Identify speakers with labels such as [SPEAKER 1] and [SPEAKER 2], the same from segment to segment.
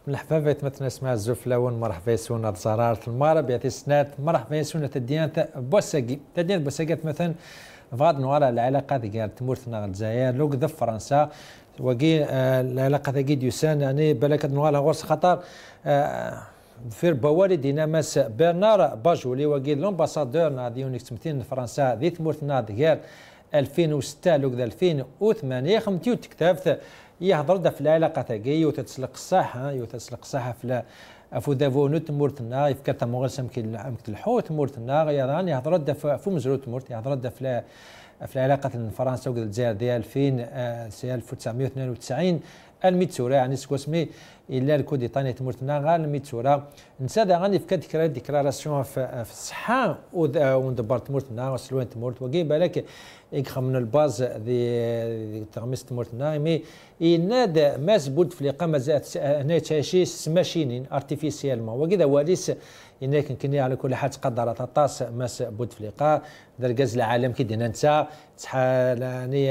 [SPEAKER 1] من الحفافة مثلا اسمها الزفلاون مرحبا يسونا الزرارة المغرب يعطي سنات مرحبا يسونا تديان بوساقي تديان بوساقي مثلا فغاد نوارا العلاقة ديال تمورتنا الجزائر لو كذا فرنسا وكي العلاقة ديال يوسان يعني بالك نوارا غورس خطر في بوالي دينا ماس برنار باجولي وكي لومباسادور نادي ونيكس متين فرنسا دي تمورتنا ديال 2006 لو كذا 2008 خمتيو تكتبت يهضر في العلاقه تاعي وتتسلق الصحه في افودافو تمورتنا يفكر مغل سمكي الحوت تمورتنا يراني يهضر في مزرو تمورت يهضر في العلاقه فرنسا والجزائر ديال 1992 الميتسورا يعني سكوسمي الا الكودي طاني تمورتنا غير الميتسورا نسى غادي في ديكلاراسيون في الصحه وندبر تمورتنا وسلوين تمورت وكي بالك يخم من الباز دي تغمس تمورتنا مي يناد ماس بود فليقه مازالت هنا تاشي سماشينين ارتيفيسيالمون وكذا واليس انك كني على كل حال تقدرت طاس ماس بود فليقه دركاز العالم كيدينا نتا يعني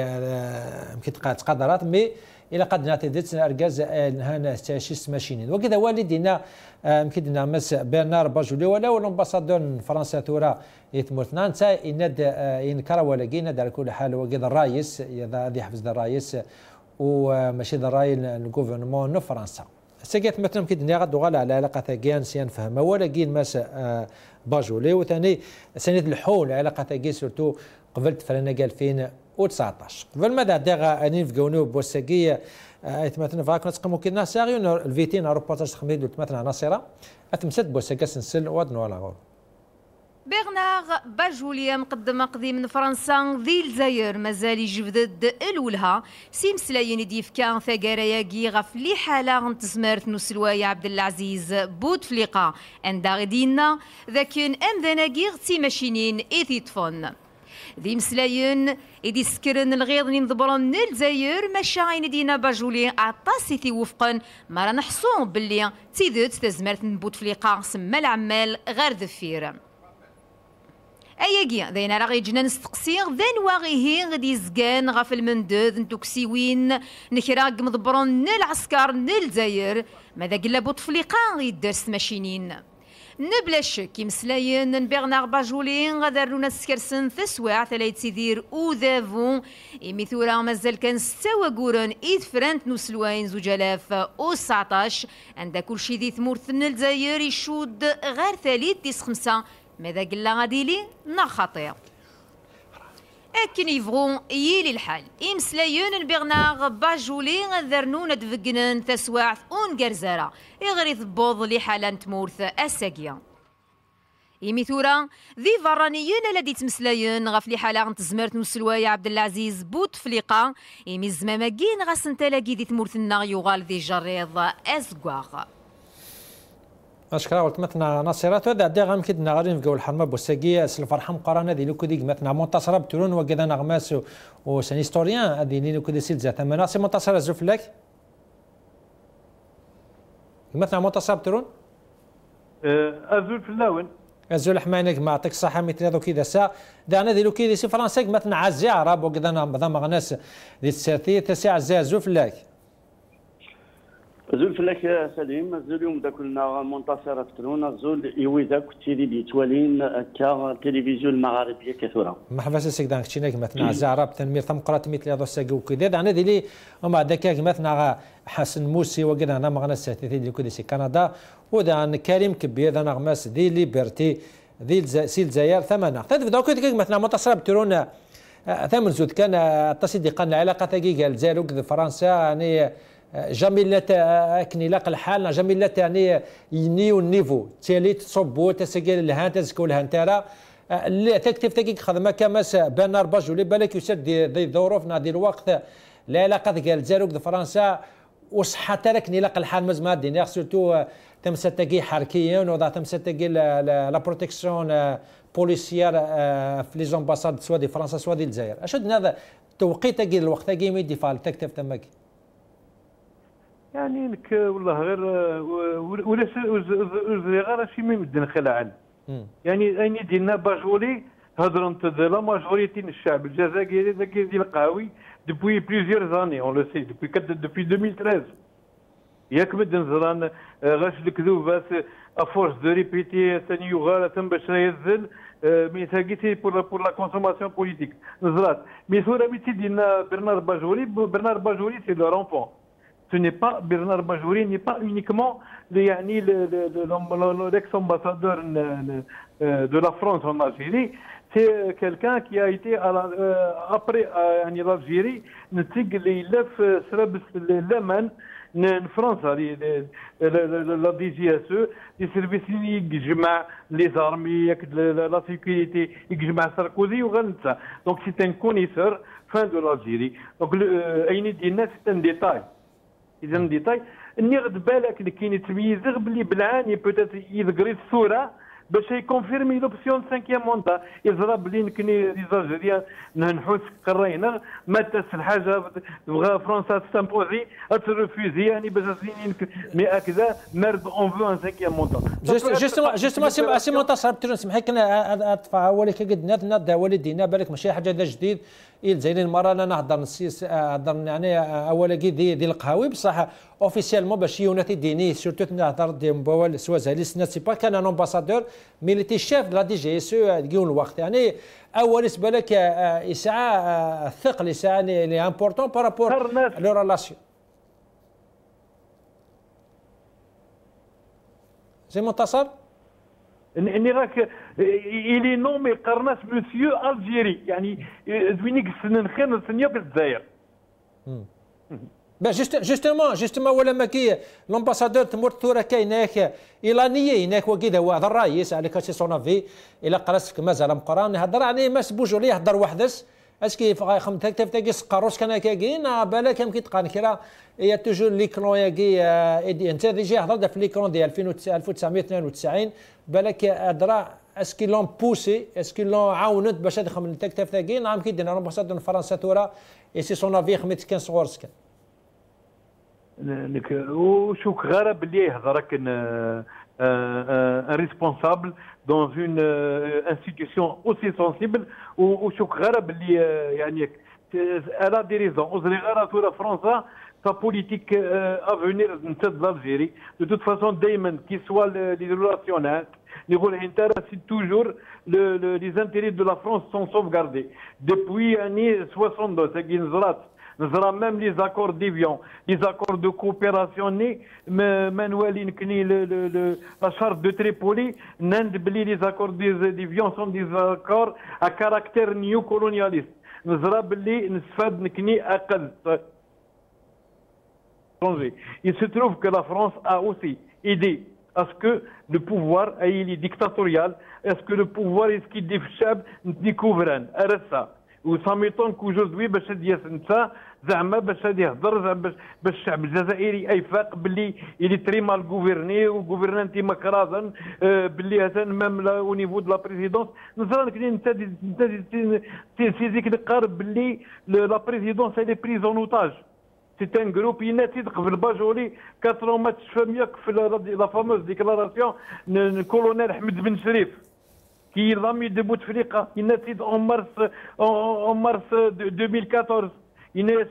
[SPEAKER 1] يمكن تقدرات مي الى قد نعطي ديت اركاز هنا تاشي سماشينين وكذا والدينا يمكن ماس برنار باجولي ولا الامباسادور فرنسا تورا يتمرتنا نتا يناد ينكر ولا كينا على كل حال وكذا الرئيس هذه حفظ الرئيس وماشي الراي الجوفرنمون فرنسا سكيت مثلا كيدني غادو على العلاقه تاعي نسيان نفهمها ولكن ماس باجولي وثاني سنه الحول العلاقه تاعي سورتو قبل فرنا 2019 قبل ما داغا اني فكونو بوساكي مثلا فاك نتقمو كنا ساغيون الفيتين روبورتاج تخميد مثلا ناصره اتمسد بوساكا سنسل ودنو على غور
[SPEAKER 2] برنار باجوليا مقدمة قديم من فرنسا ذي الجزائر مازال يجبد الولها سيمسلاين ديفكا ثقاراياكي غف لي حالة تسمارت نسلوايا عبد العزيز بوتفليقة عندها غدينا ذاكن امداناكي غتي ماشينين ايثيتفون ذي مسلاين إدي سكرن الغيض نضبرن الجزائر ماشاين دينا باجولي عطاسي وفقا ما راه نحصون باللي تيدت تزمرت من بوتفليقة سما العمال غير ذفير اياكي داينا راه غيجينا نستقسي ذا نواغيه غادي يزكان غاف المندوذ نتوكسيوين نكراك مضبرون العسكر الجزائر ماذا قلا بوتفليقه غيدرس ماشينين نبلا شك يمسلاين برنار باجولي غادرونا سكرسن تسواع ثلاث يدير وذافون ميثورا مازال كان ستة وكورن فرانت نوسلوين 2019 عندها كلشي ذي ثمورثن الجزائر يشود غير ثالث ديس 5 ماذا قلنا غادي لي نا خطير اكن يبغون يلي الحال يمسلايون برنار باجولي غذرنون دفقنن تسواع اون كرزاره يغري بوض لي حاله تمورث اساكيا يميثورا ذي فرانيين الذي تمسلاين غف لي حاله تزمرت نسلوايا عبد العزيز بوتفليقه يمي الزماماكين غاسن تلاقي ذي تمورثنا يغال ذي جريض اسكواغ
[SPEAKER 1] اشكرا قلت مثلا ناصرات هذا عندي غير كيدنا غادي نفقاو الحرمه بوساكيه الفرحه مقارنه ديال لو كوديك مثلا منتصره بترون وكذا نغماس وسان هيستوريان هذه لو كودي سيل زعما ثمانه سي منتصره زوف لك مثلا منتصره بترون
[SPEAKER 3] ازول فلاون
[SPEAKER 1] ازول حماينك ما يعطيك الصحه مثل هذا كذا سا دعنا ديال لو كيدي سي فرنسا مثلا عزي عرب وكذا نظام ناس ديال الساتيه تسع زوف لك
[SPEAKER 3] زول فلاك سليم زول يوم داكلنا منتصرة فترون زول يوي داك تيلي بيتوالين كا تلفزيون المغاربية كثرة
[SPEAKER 1] مرحبا سيك دانك تشيناك مثلا زعرب تنمير ثم قرات مثل هذا الساق وكذا دعنا ديلي ومع داك مثلا حسن موسي وكذا انا مغنى الساتي ديال كودي سي كندا ودان كريم كبير انا غماس دي ليبرتي دي سي الجزائر ثمانه تدفع داك مثلا منتصرة فترون ثمن زود كان تصدي قان العلاقه تاعي الجزائر فرنسا يعني جميلة اكني لاق الحال جميلة يعني ينيو النيفو تالي تصبو تسجل لها تزكو لها نتارا اللي تكتب تاكيك خدمه كماس برنار باجولي بالك يسد دي ظروفنا ديال الوقت العلاقه ديال الجزائر فرنسا وصحة تركني لاق الحال مزما الدنيا سورتو تمساتكي حركيا وضع تمساتكي لا بروتيكسيون بوليسيير في لي زامباساد سوا دي فرنسا سوا دي الجزائر اشد هذا توقيت ديال الوقت كي ميدي فال تكتب تماك
[SPEAKER 3] يعني لك والله غير ولا غير شي ما يمدن خلعا يعني ديالنا باجولي هضروا لا ماجوريتي الشعب الجزائري ديال القهوي depuis plusieurs années on le sait depuis 2013 ياك مدن زران غاش الكذوبات افورس دو ريبيتي ثاني يغال ثم باش ينزل مي ساكيتي بور لا كونسوماسيون بوليتيك نزرات مي ثورة مي تيدينا برنار باجوري سي لو رونفون. Ce n'est pas Bernard Bajouri n'est pas uniquement l'ex-ambassadeur de la France en Algérie. C'est quelqu'un qui a été après l'Algérie, en France, la DGSE, les services les armées, la sécurité, Sarkozy ou Ghanza. Donc c'est un connaisseur fin de l'Algérie. Donc c'est un détail. إذا ديتاي اني غد بالك اللي كاين يتميزغ باللي بالعاني بوتيت يذكري الصوره باش يكونفيرمي لوبسيون 5 مونتا يزرى باللي نكني ليزالجيريان نحوس قرينا ما تسل حاجه بغا فرنسا تستمبوزي ترفوزي يعني باش مي هكذا مرد اون فو ان 5 مونتا
[SPEAKER 1] جوستومون سي منتصر سمح لك انا اطفى ولك قد ناد والدينا بالك ماشي حاجه جديد زين المره انا نهضر نسيس هضر يعني اول ديال القهاوي بصح اوفيسيالمون باش يوناتي ديني سورتو نهضر ديال مبوال سوازالي سنات سي با كان ان امباسادور مي ليتي شيف دو لا دي جي اس او ديال الوقت يعني اول بالك يسعى الثقل يسعى لي امبورطون بارابور لو ريلاسيون زي منتصر
[SPEAKER 3] اني راك الي نومي قرناس مسيو الجيري يعني زوينيك السنين خير السنيه في الجزائر.
[SPEAKER 1] جوستومون ولا ما كي لومباسادور تمر الثوره كاينه ايلانيه هناك وكذا هو هذا الرئيس على كاسي سونافي الى قراسك مازال مقران هضر يعني ما سبوجو ليه هضر وحدس اسكي خمت تاكي سقروس كان كاين بالك يمكن تقان كرا هي توجور ليكرون ياكي انت ديجي هضر في ليكرون ديال 1992 بالك هضر اسكي لون بوسي اسكي لون عاونت باش تدخل من تاك تاكي نعم كي دينا امباسادور فرنسا تورا اي سي سونافي خميت كان صغور سكن
[SPEAKER 3] وشوك غرب اللي يهضرك un responsable dans une institution aussi sensible وشوك غرب اللي يعني elle a des raisons وزري غرب la France sa politique à venir de l'Algérie de toute façon دائما qui soit les relations نقول c'est toujours les intérêts de la France sont sauvegardés depuis années 62 c'est qu'il nous aura même les accords d'Évian, les accords de coopération, Manuel Inkni, la charte de Tripoli, les accords d'Évian sont des accords à caractère néocolonialiste. Nous aura il se trouve que la France a aussi aidé à ce que le pouvoir est dictatorial, est-ce que le pouvoir est ce qui découvre ça. وصا ميطون كوجوردوي باش هاد ياسنتا زعما باش هاد يهضر باش الشعب الجزائري ايفاق باللي الي تري مال غوفيرني وغوفيرنانتي مكرازن باللي هذا ميم او نيفو دو لا بريزيدونس نزرا كاين انت سيزيك قارب باللي لا بريزيدونس هي بريز اون اوتاج سي ان جروب يناتي قبل باجولي 4 ماتش فامياك في لا فاموز ديكلاراسيون كولونيل احمد بن شريف qui l'ami de Bouteflika, il est en mars 2014. Il est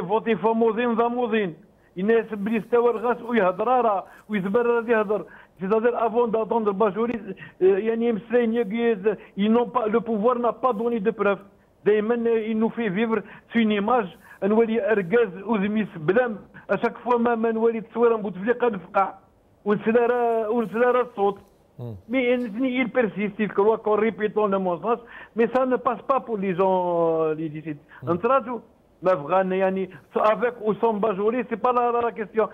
[SPEAKER 3] voté famosين ضاموزين. Il est بليستوى الغاس ويهضر ويزبر يهضر. C'est-à-dire avant d'attendre Bajouri, يعني مسلين le pouvoir n'a pas donné de preuves. دائما il nous fait vivre une image نولي اركاز وزميس بلام à chaque fois ما نولي تصوير بوتفليقه نفقع ونسلارا الصوت. Mais il persiste, il croit qu'on répète dans mon sens, mais ça ne passe pas pour les gens d'ici. Avec ou sans Bajouri, c'est pas la question.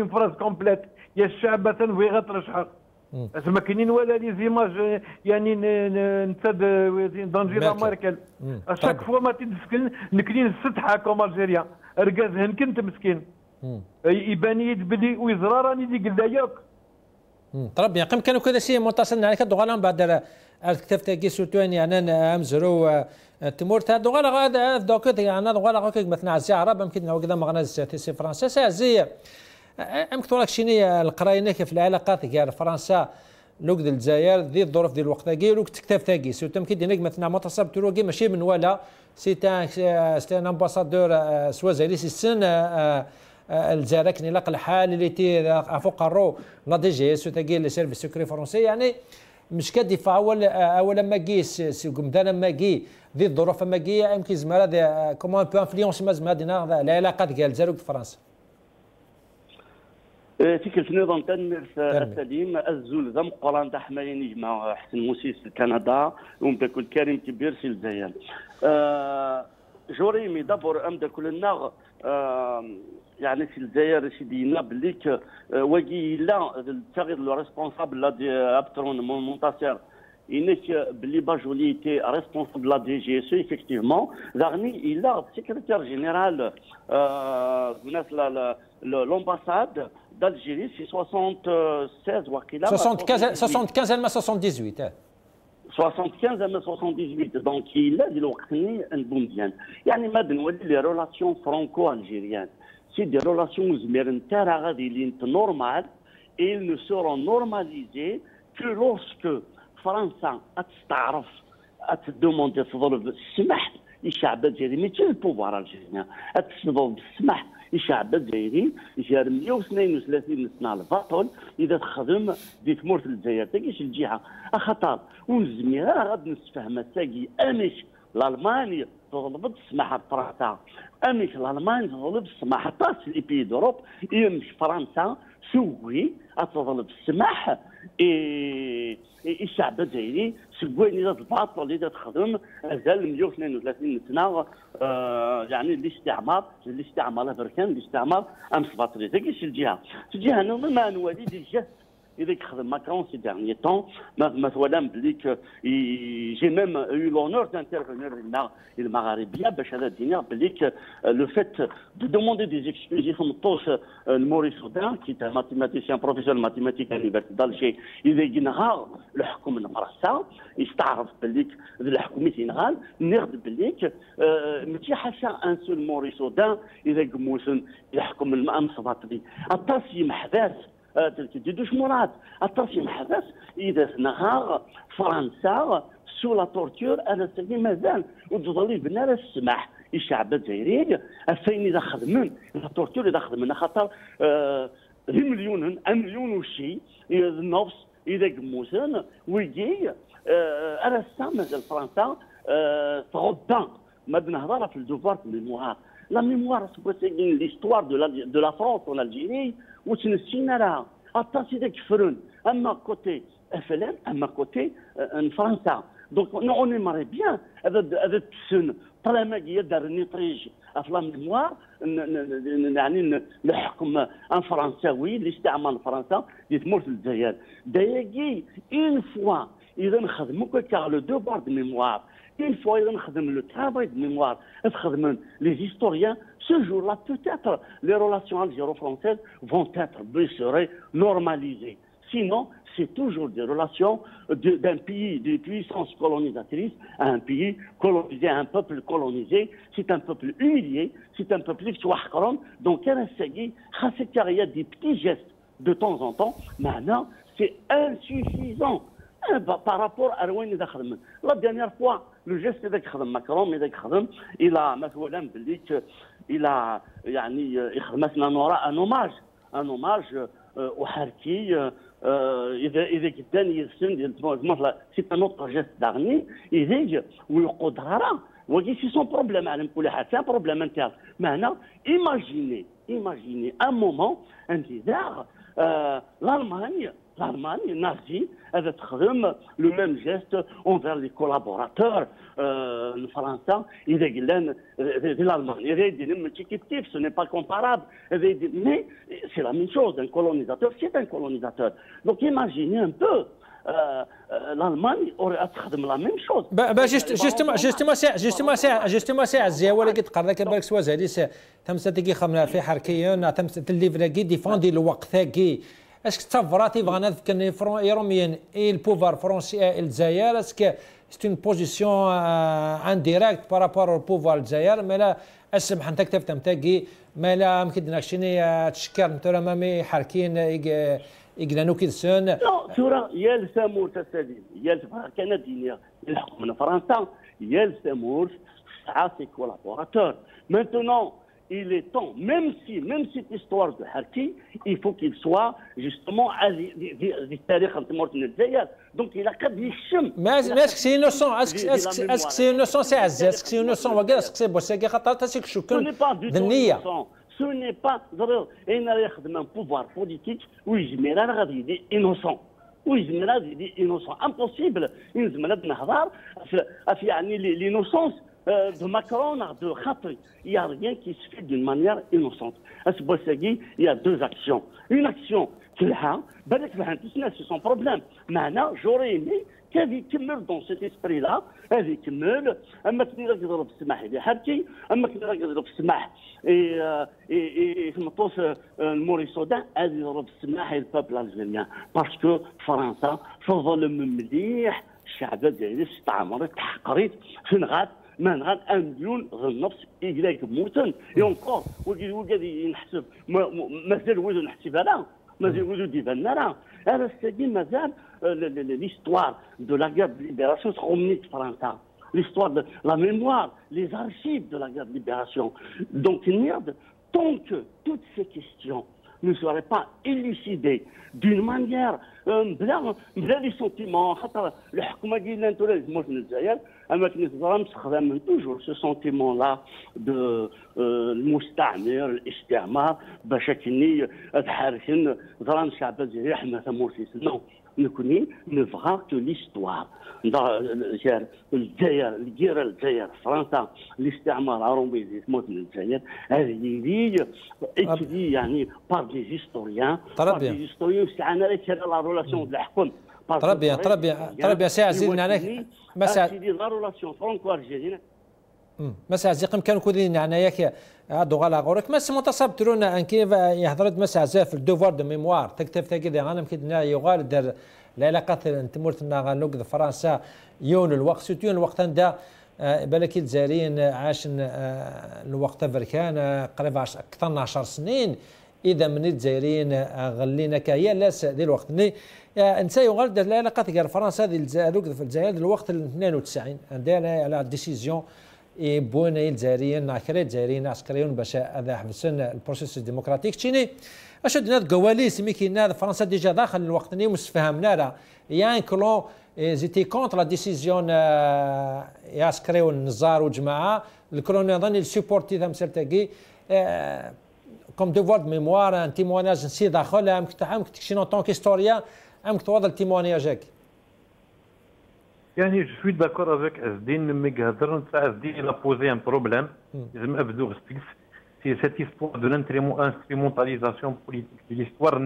[SPEAKER 3] Une phrase complète. Il y a الشعب ويغطرشها. ما كاينين ولا لي زيماج يعني دانجيلا ماركل. اشاك فوا ما تدسكن نكلين السطحه كوم الجيريا. ركاز هنكنت مسكين. يبان يد بلي ويزرا راني اللي قلنا ياك.
[SPEAKER 1] طرب يعني كانوا كذا شيء متصل على كدو غالام بعد الكتاب تاعي سورتو يعني انا امزرو تمور تاع دو غالا هذا دوك يعني دو غالا هكاك مثلا عزي عرب يمكن هو كذا مغنى سي فرنسا عزي يمكن لك شنو القراينه في العلاقات ديال فرنسا لوك ديال الجزائر ذي الظروف ديال الوقت تاكي لوك تكتاف تاكي سورتو يمكن دينك مثلا معتصم تروكي ماشي من ولا سي ان امباسادور سوازالي سي سن الجزائر كني لاق الحال اللي تي فوق الرو لا دي جي اس تاكي لي سيرفيس سكري فرونسي يعني مش كدفاع اول ما كيس قمدانا ما كي ذي الظروف ما كي يمكن زعما هذا كومون بو انفلونس ما زعما هذه العلاقات ديال الجزائر وفرنسا
[SPEAKER 4] فكرة نظام تنمير السليم الزول ذا مقران تاع حمايني مع حسن موسيس كندا ومداكل كريم كبير في الجزائر جوريمي دابور ام داكل الناغ يعني في الجزائر سيدينا بليك واجي لا التغيير لو ريسبونسابل لا دي ابترون مونتاسير إنك بلي باجولي était responsable de la DGSE effectivement Zarni il a secrétaire général l'ambassade d'Algérie c'est 76 وقيلا
[SPEAKER 1] 75 à 78
[SPEAKER 4] 75 à 78 donc il a دلوقتي نبومديان يعني ما بنولي لي ريلاسيون فرانكو الجيريان c'est des relations زميرن تاع غادي لين نورمال et ils ne seront normalisés que lorsque فرنسا تستعرف تدوموندي تضرب السمح الشعب الجزائري ماشي البوفوار الجزائري تضرب السمح الشعب الجزائري جار 132 سنه الباطل اذا تخدم دي تمورت الجزائر تاكيش الجهه خطر ونزميها غادي نتفاهم تاكي امش الالماني تضرب السماح فرنسا امش الالمان تضرب السماح حتى لي بي دوروب يمش فرنسا سوي تضرب السماح الشعب الجزائري سوين اذا الباطل اذا تخدم مازال 132 سنه يعني الاستعمار الافريقي الاستعمار امس باطل تاكيش الجهه ما نولي دي جهه إذا خدم ماكرون سي ديرني طون مثلا بليك جي ميم يو لونور دانترفونير المغاربيه باش هذا الدنيا بليك لو فيت دو دوموندي دي زيكسكوزي خمطوش الموريس سودان كي تا ماتيماتيسيان بروفيسور ماتيماتيك à l'université d'Alger إذا جينغال الحكم المفرسه يستعرف بليك الحكم ينغال نغد بليك ماشي حاشا ان سول موريس سودان إذا قموسن يحكم الامس باطلي الطاسي محباس تدوش مراد التصميم حدث اذا نهار فرنسا سو لا تورتور انا سيدي مازال وتظل بنا السماح الشعب الجزائري فين اذا خدمن لا تورتور اذا خدمنا خاطر 1 مليون وشي نفس اذا قموسن ويجي انا مازال فرنسا تغضى ما بنهضر في الدوفار ميموار لا ميموار سي ليستوار دو لا فرونس en Algérie وتنسينا لها الطاسي ذاك فرن اما كوتي افلام اما كوتي فرنسا دونك اون ايماري بيان هذا السن طالما دار نيطريج في لا ميموار يعني نحكم ان فرنساوي الاستعمار فرنسا يتمر في الجزائر داياكي اون فوا اذا نخدموا كاع لو دوبار دو ميموار une fois ils ont le travail de mémoire, les historiens, ce jour-là, peut-être, les relations algéro-françaises vont être, seraient normalisées. Sinon, c'est toujours des relations d'un pays, d'une puissance colonisatrice à un pays colonisé, à un peuple colonisé. C'est un peuple humilié, c'est un peuple qui est donc il y a des petits gestes de temps en temps. Maintenant, c'est insuffisant. par rapport à وين إذا خدم. La dernière fois le geste إذا خدم ماكرون إذا خدم إلى مثلا بليك إلى يعني يخدمنا نورا ان اوماج وحركي اذا كداني يرسم مثلا سي ان اوتر جيست دارني اذا ويقدر ولكن سي سون بروبليم على كل حال سي ان بروبليم انتر معنا ايماجيني ان مومون انتظار l'Allemagne nazie هذا تخدم لو ميم جيست اونفير لي كولابوراتور الفرنسا اذا قلنا ديال الالمان اذا يدير ماشي كيف سو ني با كومبارابل اذا يدير مي سي لا ميم شوز ان كولونيزاتور سي ان كولونيزاتور دونك ايماجيني ان بو l'Allemagne aurait تخدم لا ميم شوز
[SPEAKER 1] جوستومون ساعه الزياوه اللي كتقرا لك بالك سوا زادي تمساتي خمنا في حركيا تمسات الليفرا كي ديفوندي الوقت كي اسك تفراتي فغانا كان يروميان البوفار فرونسي الجزائر اسك سي اون بوزيسيون انديريكت بارابور او بوفار الجزائر مالا اسمح انت كتبت تمتاكي مالا يمكن ناكشيني تشكر نتورا مامي حركين إجلانو كيلسون.
[SPEAKER 4] لا ترى يا السامور تسادين يا الكنديين الحكم من فرنسا يا السامور سي كولابوراتور. Maintenant, il est temps, même cette histoire de Harki, il faut qu'il soit justement du tarikh نتمرت من الجزائر. Donc il a qu'à يشم.
[SPEAKER 1] Mais est-ce que c'est innocent? Est-ce que c'est innocent c'est عزاز؟ Est-ce que c'est innocent وقال est-ce que c'est بوساكي خاطر تاسيك شكون ذنية.
[SPEAKER 4] Ce n'est pas ضروري أين يخدم un pouvoir politique ويجمل راه غادي يدي innocent. ويجمل راه يدي innocent. Impossible. ينزم هذا نهضر في يعني l'innocence de Macron, de Khatri. Il n'y a rien qui se fait d'une manière innocente. À ce Bossagui, il y a deux actions. Une action, c'est son problème. Maintenant, j'aurais aimé qu'il يكمل dans cet esprit-là. هذه يكمل. أما كنا نقدروا بالسماح اللي حكي، أما كنا نقدروا بالسماح في المطوس الموري سودان، هذه يضرب بالسماح البابل الجزائري. باسكو فرنسا تظلم مليح الشعب الجزائري استعمرت تحقرت فين غاد ما نغاد 1 مليون غير النفس إيكلاك موتن يونكور وقاعد نحسب مازال ولو نحسبها لا مازال ولو ديبان لا هذا السيدي مازال l'histoire de la guerre de libération se remet de France. L'histoire de la mémoire, les archives de la guerre de libération. Donc, tant que toutes ces questions ne seraient pas élucidées d'une manière بلا لي سونتيمون خاطر الحكومه ديالنا انتو لازم في الجزائر اما كنظام استخدام توجور سو سونتيمون لا دو المستعمر الاستعمار باش كني تحاركن ظلام الشعب الجزائري حنا ثمورسيس نو نكوني نبغى كو ليستوار الجزائر الجزائر فرنسا الاستعمار عروبي تموت من الجزائر هذه لي اكتدي يعني بار دي هيستوريان بار دي هيستوريان استعانه لا رولاسيون ديال الحكم
[SPEAKER 1] طرب يا سي عزيز عليك
[SPEAKER 4] مسا لا رولاسيون فرانكو الجزائريين
[SPEAKER 1] مسا عزيز كانوا كودين يعني ياك هادو غالا غورك مس متصاب ترون ان كيف يهضرد مسا عزيز في الدوفوار دو ميموار تكتب تاكيد انا كيدنا يغال دار العلاقات نتمرتنا غنوك فرنسا يون الوقت سيتون الوقت دا بالك الجزائريين عاشن الوقت فركان قريب اكثر من 10 سنين اذا من الجزائريين غلينا كايا لاس ديال الوقت انت يغال دار العلاقات ديال فرنسا ديال الجزائر الوقت 92 عندها على ديسيزيون بون الجزائريين ناكري الجزائريين عسكريون باش هذا حبسن البروسيس الديمقراطيك تشيني اش عندنا كواليس مي كاين فرنسا ديجا داخل الوقت اللي مستفهمنا راه يا كلون زيتي كونتر لا ديسيزيون عسكريو النزار وجماعه الكلون يظن السيبورتي ثم سيرتاكي كوم ديفوار دو ميموار ان تيموناج نسي داخل عمك تكشي نون طونك هيستوريان عمك توضل التيموناجك.
[SPEAKER 3] يعني je suis d'accord avec Azdine, mais Azdine il a posé un problème. C'est cette histoire de l'instrumentalisation politique de l'histoire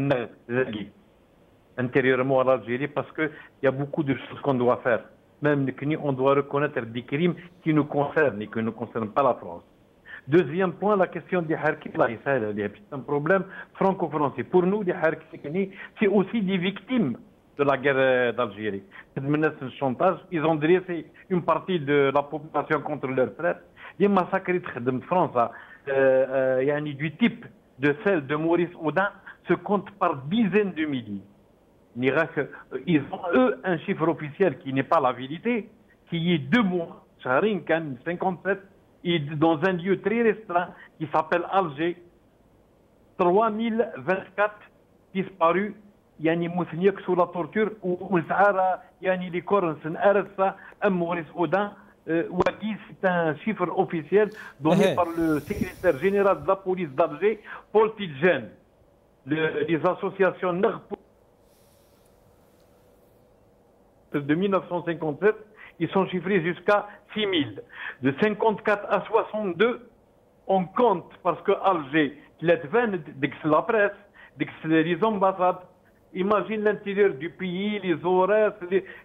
[SPEAKER 3] intérieurement à l'Algérie, parce qu'il y a beaucoup de choses qu'on doit faire. Même on doit reconnaître des crimes qui nous concernent et qui ne concernent pas la France. Deuxième point, la question des Harkis, c'est un problème franco-français. Pour nous, les Harkis, c'est aussi des victimes de la guerre d'Algérie. Le chantage, ils ont dressé une partie de la population contre leurs frères. Les massacres de France, du type de celle de Maurice Audin, se comptent par dizaines de milliers. Ils ont, eux, un chiffre officiel qui n'est pas la vérité, qui est 2 mois, Sharin Khan 57, et dans un lieu très restreint qui s'appelle Alger, 3024 disparus. يعني مثنيك sous la torture ونسعارة يعني les corps نسنعرسة Maurice Audin وكي c'est un chiffre officiel donné par le secrétaire général de la police d'Alger Paul Tidjen. Les associations de 1957 ils sont chiffrés jusqu'à 6000. De 54 à 62 on compte parce que Alger la presse les ambassades. Imagine l'intérieur du pays, les horaires,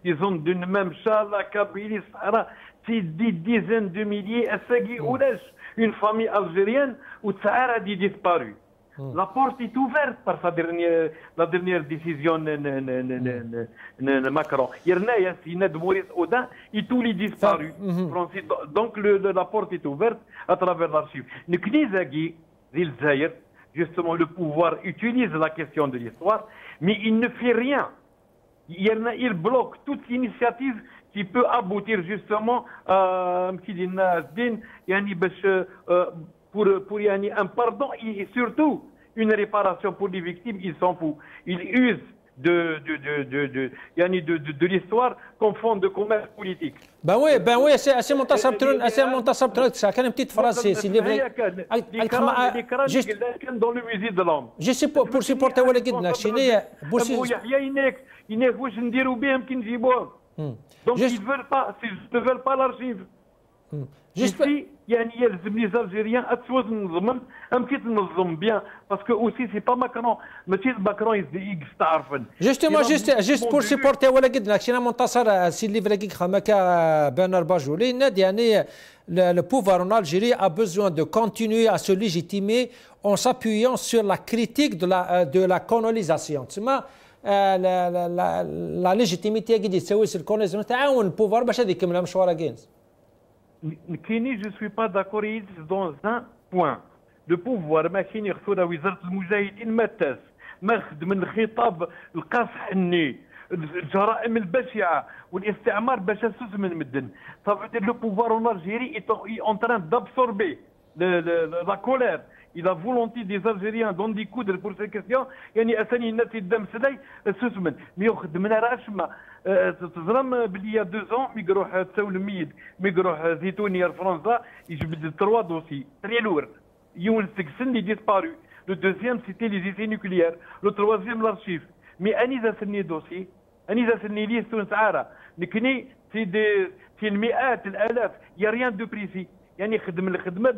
[SPEAKER 3] les zones d'une même chale, la Kabylie, Sahara, c'est des dizaines de milliers. Une famille algérienne où Sahara a disparu. La porte est ouverte par la dernière décision de Macron. Il y a de Maurice Audin et tous les disparus. Donc la porte est ouverte à travers l'archive. justement, le pouvoir utilise la question de l'histoire, mais il ne fait rien. Il bloque toute initiative qui peut aboutir justement à pour un pardon et surtout une réparation pour les victimes. Il s'en fout. Il use de l'histoire comme fond de commerce politique.
[SPEAKER 1] Ben oui, c'est منتصر ترون كان petite phrase c'est
[SPEAKER 3] dans le musée de l'homme.
[SPEAKER 1] Je sais pas pour supporter ولا قدنا شنو
[SPEAKER 3] واش نديروا بهم كي نجيبوهم. Donc ils ne veulent pas l'archive. Ici, يلزم les Algériens نظم كي تنظم bien parce que aussi c'est pas Macron ماشي Macron يستعرفن.
[SPEAKER 1] Justement juste pour supporter ولا قدنا شنو منتصر سي اللي فراكيك خماكا Bernard Bajouli نادي يعني le pouvoir en Algérie a besoin de continuer à se légitimer en s'appuyant sur la critique de la colonisation. la légitimité qui تسوي sur الكولونيزاسيون تعاون البوفار باش هذه يكملها مشوارها كاينز.
[SPEAKER 3] Kini, je ne suis pas d'accord dans un point. Le pouvoir ماشي يخصو وزارة المجاهدين ما تاس ماخذ من الخطاب القاصح الني الجرائم البشعة والاستعمار باش اسس من مدن. Ça veut dire le pouvoir en Algérie est en train d'absorber la colère et la volonté des Algériens d'en découdre pour ces questions. أثاني الناس يدم سلاي سوسمن مي ياخذ منها راه شما تظلم بلي يا 2 ans مي يروح تساول ميد مي يروح زيتوني لفرنسا يجبد 3 دوسي تريلور يون سكسن اللي ديسبارو. Le deuxième c'était les essais nucléaires. Le troisième l'archive. مي اني ذا سني دوسي اني ذا سني لي تونس عاره نكني في المئات الالاف يا ريان دو بريسي. خدم الخدمه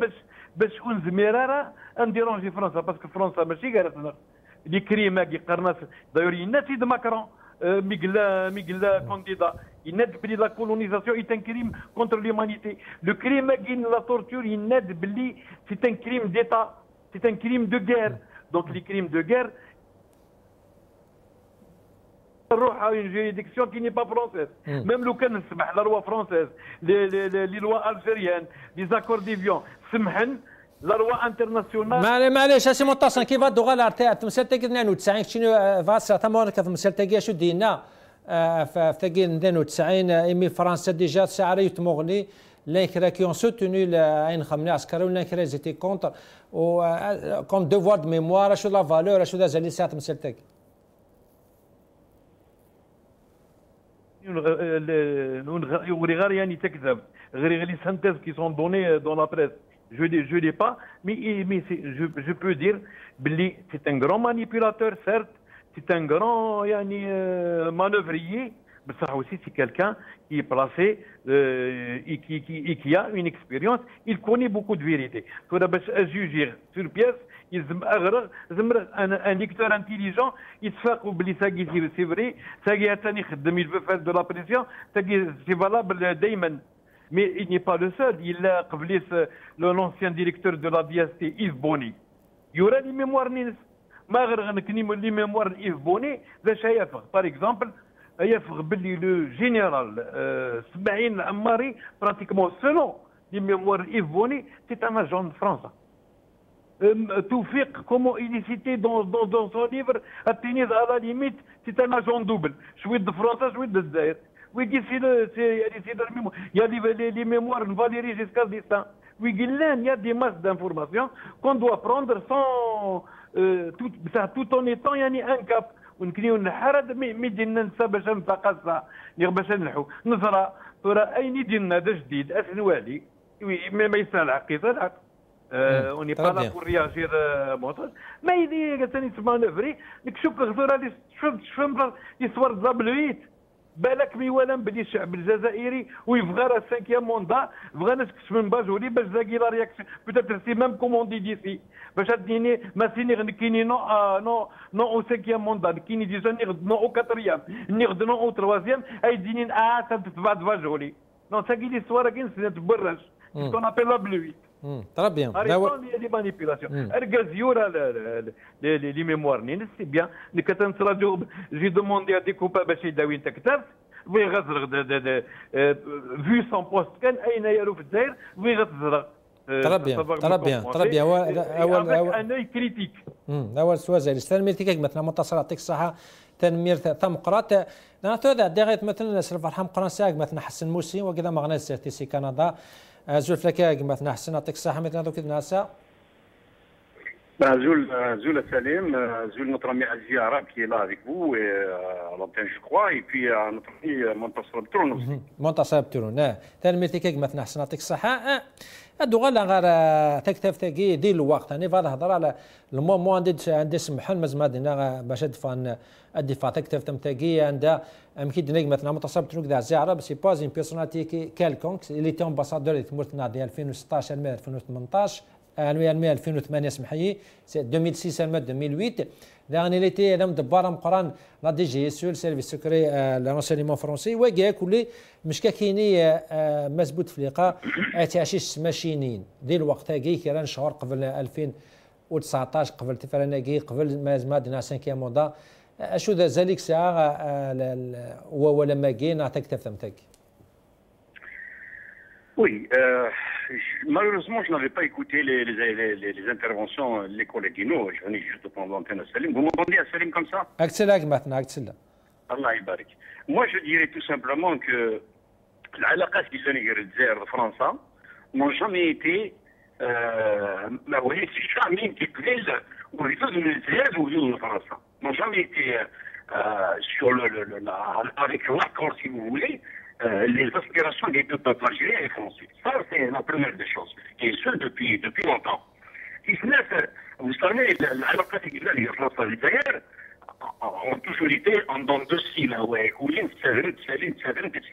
[SPEAKER 3] باش ونزميراره انديرونجي فرنسا باسكو فرنسا ماشي قالت لي كريمه كي قرناس داير ينات سيد ماكرون ميغلا كانديدا يناد بلي لا كولونيزاسيون اي ان كريم كونتر ليمانيتي. لو كريم كاين لا تورتور يناد بلي سي ان كريم ديتا سي ان كريم دو غير. دونك لي كريم دو غير نروح à une juridiction qui n'est pas française. Même لو كان نسمح لا لوا فرونسيز لي لوا الجيريان لي زاكور ديفيون سمحن لا لوا انترناسيونال.
[SPEAKER 1] معليش اسي متصل كيف دوغا لارتي تمثلت 92 شنو فاسا تمون كتمثلت شو دينا في 92 ايمي فرنسا ديجا ساعه يتمغني les qui ont soutenu Aïn Khamni Askari ou les étaient contre comme devoir de mémoire sur la valeur sur les alliés تمثلتك.
[SPEAKER 3] غير تكذب غير les synthèses qui sont données dans la presse. Je l'ai pas, mais je peux dire que c'est un grand manipulateur, certes, c'est un grand manœuvrier, mais ça aussi c'est quelqu'un qui est placé et qui a une expérience, il connaît beaucoup de vérité. Il faut juger sur pièce. Un lecteur intelligent il se fait oublier ça c'est vrai ça il veut faire de la pression c'est valable دايما. Mais il n'est pas le seul. Il a appelé l'ancien directeur de la DST, Yves Boni. Il y aura les mémoires نينس ما غير غنكني les mémoires Yves Boni باش يفرق. Par exemple يفرق باللي le général Smaïn Ammari pratiquement selon les mémoires Yves Boni c'est un agent de France. Toufik, comment il est cité dans son livre, à Tunis, à la limite, c'est un agent double. Je suis de France, je suis de Zaire. Oui, il y a les mémoires de Valérie Giscard d'Estaing. Oui, il y a des masses d'informations qu'on doit prendre sans tout en étant un cap. ونكنيو نحرد ميدينا ننسى باش نتقاسى باش نلحو نزرى ترى اين ديالنا هذا جديد اسنوالي ما يسالع قيصر. On n'est pas là pour réagir. Mais il dit que c'est une manœuvre. نكشوف غزوره شفنا l'histoire de la Bleuite. بالك مي ولا بدي الشعب الجزائري ويبغى راه 5e موندا بغى نسكت من باجولي باش زاكي لا رياكسيون بوتيتر سي ميم كوموندي ديسي باش تديني ما سيني نكيني نو او 5e موندا نكيني ديجا نو او 4e نغد نو او 3e اي ديني تتبع باجولي نو ساكي ليستوار كاين تبرج كون ابيل لا بلويت.
[SPEAKER 1] Très bien.
[SPEAKER 3] Il y a des manipulations. Les mémoires, c'est bien. J'ai demandé à des copains de Daoui Taktar, vu son poste, il y a
[SPEAKER 1] Très bien.
[SPEAKER 3] avec un œil critique.
[SPEAKER 1] أول سؤال زي تنميرتك مثلا منتصر يعطيك الصحة تنمير ثم قرات نعطي دغيت مثلا سلف الحم قران ساق مثلا حسن موسي وكذا مغنى سي كندا زول لك مثلا حسن يعطيك الصحة مثلا دوك الناس
[SPEAKER 5] Zul Salim, Zul notre ami Aziz Arabe qui est là avec vous et à l'antenne je crois et puis notre ami Montasser Betoun aussi.
[SPEAKER 1] Montasser Betoun, تنميرتك مثلا حسن يعطيك الصحة هادو غير غير تكتف تاكي دير الوقت انا فهاد الهضره على المومون عندي سمحان مازال دينا باش دفان الدفاع تكتف تمتاكي عندها يمكن دينا مثلا متصاب تروك داع زعرب سي باز ان بيرسوناليتي كالكونك اللي تي امباسادور تمرتنا ديال 2016 الماء 2018 الماء 2008 سمحي 2006 الماء 2008 داغني اللي تي هذا مدبر مقران لا دي جي اس سيرفيس سكري لانسينيمون فرونسي وكاع كل مش كايني مزبوط في اللقاء تعشيش ماشينين ديال الوقت هاكي كان شهور قبل 2019 قبل تفرناكي قبل ما دنا 5 مودا اشو ذا ذلك ساعه ولا ما كاين تكتف تمتك.
[SPEAKER 5] Oui, malheureusement, je n'avais pas écouté les interventions les collègues Guino. Je venais juste de prendre l'antenne à Salim. Vous m'entendez à Salim comme ça?
[SPEAKER 1] Excellent maintenant, excellent.
[SPEAKER 5] Allah يبارك. Moi, je dirais tout simplement que العلاقات اللي الجزائر وفرنسا n'ont jamais été jamais été clés au niveau de l'Algérie ou au niveau de France. N'ont jamais été sur avec l'accord, si vous voulez, les aspirations des deux peuples algériens et français. Ça, c'est la première des choses. Et ce, depuis longtemps. Vous savez, l'allocat de France et l'Algérie ont toujours été en dents de scie, là, ouais, Kouline, Salim, etc.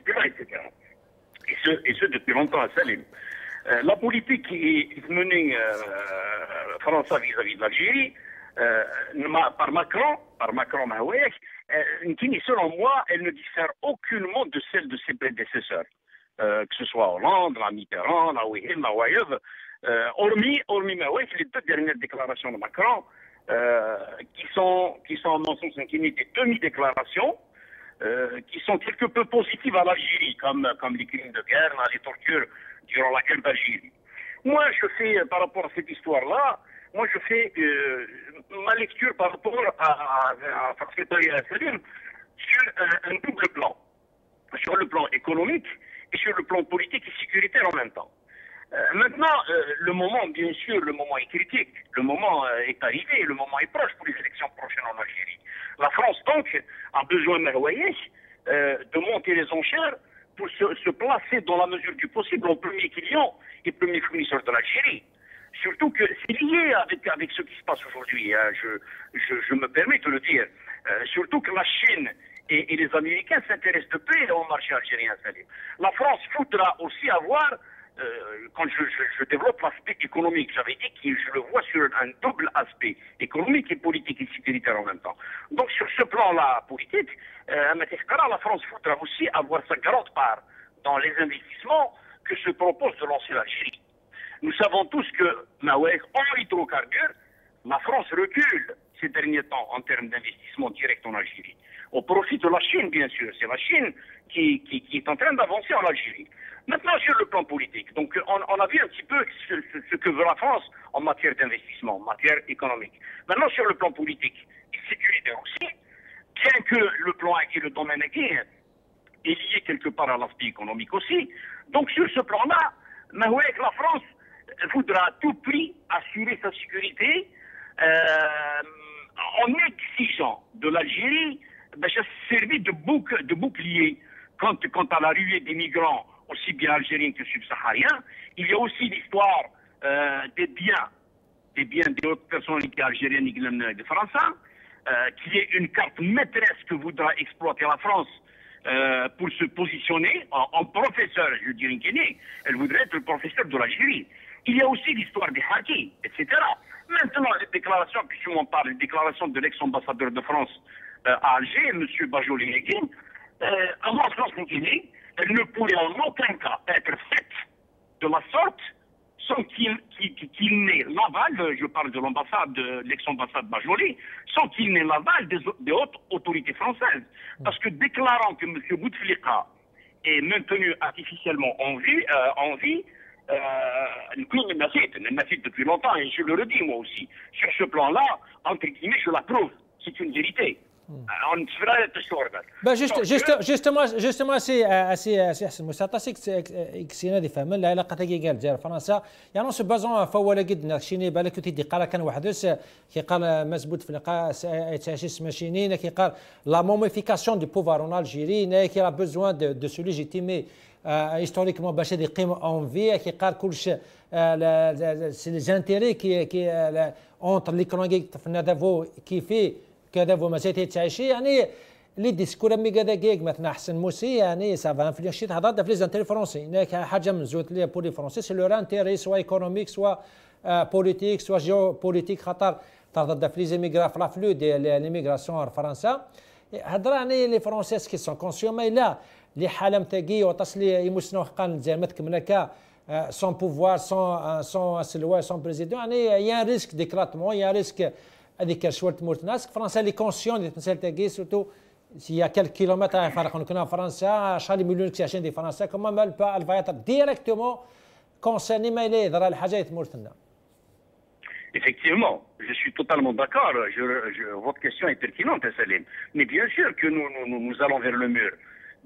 [SPEAKER 5] Et ce, depuis longtemps à Salim. La politique qui est menée France vis-à-vis de l'Algérie, par Macron, selon moi, elle ne diffère aucunement de celle de ses prédécesseurs, que ce soit Hollande, la Mitterrand, la Ouéhim, la Ouayev, hormis Maouek, les deux dernières déclarations de Macron, qui sont en mon sens des demi-déclarations, qui sont quelque peu positives à l'Algérie, comme les crimes de guerre, les tortures durant la guerre d'Algérie. Moi, je fais, par rapport à cette histoire-là, je fais ma lecture par rapport à Salim sur un double plan. Sur le plan économique et sur le plan politique et sécuritaire en même temps. Maintenant, le moment, bien sûr, le moment est critique. Le moment est arrivé, le moment est proche pour les élections prochaines en Algérie. La France, donc, a besoin, de monter les enchères pour se placer dans la mesure du possible en premier client et premier fournisseur de l'Algérie. Surtout que c'est lié avec ce qui se passe aujourd'hui, hein, je me permets de le dire. Surtout que la Chine et les Américains s'intéressent de près au marché algérien. La France voudra aussi avoir, quand je développe l'aspect économique, j'avais dit que je le vois sur un double aspect, économique et politique et sécuritaire en même temps. Donc sur ce plan-là politique, la France voudra aussi avoir sa grande part dans les investissements que se propose de lancer l'Algérie. Nous savons tous que, en hydrocarbures, la France recule ces derniers temps en termes d'investissement direct en Algérie. Au profit de la Chine, bien sûr. C'est la Chine qui est en train d'avancer en Algérie. Maintenant, sur le plan politique, donc on a vu un petit peu ce que veut la France en matière d'investissement, en matière économique. Maintenant, sur le plan politique et sécuritaire aussi, bien que le plan acquis, le domaine acquis est lié quelque part à l'aspect économique aussi, donc sur ce plan-là, la France voudra à tout prix assurer sa sécurité en exigeant de l'Algérie de servir de bouclier quant à la ruée des migrants, aussi bien algériens que subsahariens. Il y a aussi l'histoire des biens des hautes personnalités algériennes et de France, qui est une carte maîtresse que voudra exploiter la France pour se positionner en professeur, je dirais qu'elle elle voudrait être le professeur de l'Algérie. Il y a aussi l'histoire des Haki, etc. Maintenant, les déclarations, puisqu'on en parle, les déclarations de l'ex-ambassadeur de France à Alger, M. Bajoli-Leguin, à mon sens, elle ne pourrait en aucun cas être faite de la sorte sans qu'il n'ait l'aval, je parle de l'ambassade, de l'ex-ambassade Bajoli, sans qu'il n'ait l'aval des hautes autorités françaises. Parce que déclarant que M. Bouteflika est maintenu artificiellement en vie, Nafit depuis longtemps, et je le redis moi aussi. Sur ce plan-là, entre guillemets, je l'approuve. C'est une vérité.
[SPEAKER 1] جوستومون سي حسن مساطا كسينا دي فهم العلاقه تاعي قال جار فرنسا يعني سو بازون فوالا قد شيني بالك تيدي قال كان واحد كي قال مسبوط في اللقاء تاعش ماشينين كي قال لا موميفيكاسيون دو بوفوار اون الجيري كي لا بوزوان دو سو ليجيتيمي هيستوريكمون باش هذه قيمه اون في كي قال كلشي سي لي زانتيري كي اونتر ليكونومي فنادافو كيفي كذا وما زيتي تعيشي يعني لي ديسكور مي كذا كيك مثلا حسن موسي يعني سافا انفلونسي هذا في لي زانتيري فرونسي هناك حاجه من زوت لي بولي فرونسي سي لور انتيري سوا ايكونوميك سوا بوليتيك سوا جيو بوليتيك خاطر تهضر في لي زيميغرا في لافلو ديال ليميغراسيون فرنسا هضر يعني لي فرونسيس كي سون كونسيون ما لا لي حاله متاكي وتصلي يمسنوا حقا زي ما تكمل هكا سون بوفوار سون سلوا سون بريزيدون يعني يا ريسك ديكلاتمون يا ريسك هذيك شويه تموت ناس فرنسا لي كونسيون ديال التمثال تاعي سورتو سي كال كيلومتر فرق كنا فرنسا شحال مليون كيعيشين دي فرنسا كما مال با الفايتر ديريكتومون كونسيرني ما يلي يضرى الحاجه تموت لنا.
[SPEAKER 5] Effectivement, je suis totalement d'accord. Votre question est pertinente, Salim. Mais bien sûr que nous allons vers le mur.